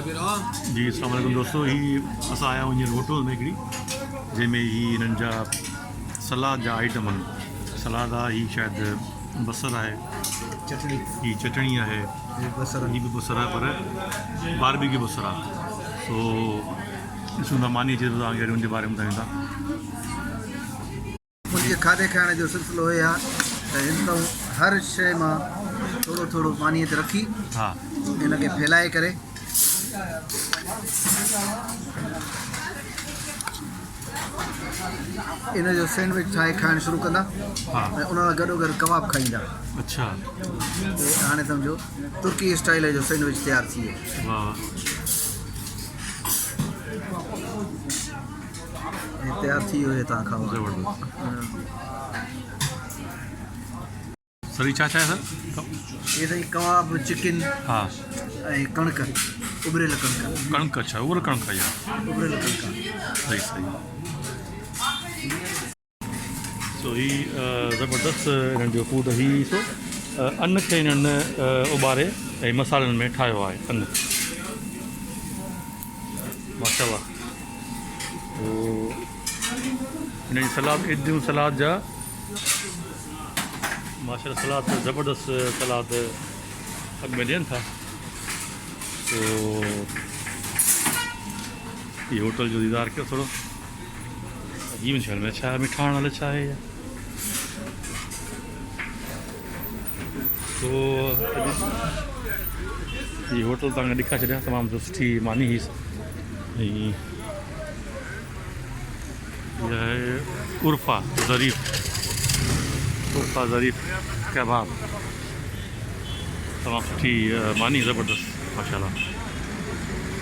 जी अस्सलाम वालेकुम दोस्तों, ही असां आया आहियूं हींअर होटल में हिकिड़ी जंहिंमें ही हिननि जा सलाद जा आइटम आहिनि। सलाद आहे, ही शायदि बसर आहे, चटनी ही चटणी आहे, बसर ही भी बसर आहे पर बारबेक्यू बसर आहे। सो ॾिसूं था मानी अचे थो तव्हांखे हुनजे बारे में ॿुधायूं था। मुंहिंजे खाधे खाइण जो सिलसिलो इहो आहे त हिन खां हर शइ मां थोरो थोरो पाणीअ ते रखी हा हिनखे फैलाए करे इन जो सैंडविच ठाहे खाइणु शुरू कंदा हा ऐं उन सां गॾो गॾु कबाब खाईंदा। अच्छा हाणे सम्झो तुर्की स्टाइल जो सैंडविच तयारु थी वियो। वाह ऐं तयारु थी वियो तव्हां खाओ। ज़बरदस्त। सर छा छा आहे सर? इहे साईं कबाब, चिकन हा ऐं कणिक, उबरियल कणिक, कणिक। अच्छा उहा कणिक आहे। उबरियल कणिक। सही सही। सो ही ज़बरदस्त हिननि जो फूड ही सो अन्न खे हिननि उॿारे ऐं मसालनि में ठाहियो आहे अन्न। माशाल्लाह। हिन जी सलाद ईदियूं सलाद जा माशाल्लाह सलाद ज़बरदस्त सलाद अॻ में ॾियनि था। तो ये होटल जो दीदार कयो थोरो। अजीब शहर में छा मिठाण वाले छा आहे तो ये होटल तव्हांखे ॾेखारे छॾिया। तमामु सुठी मानी हुई। यह है उर्फ़ा ज़रीफ़ कबाब। तमामु सुठी मानी ज़बरदस्त माशाल्लाह।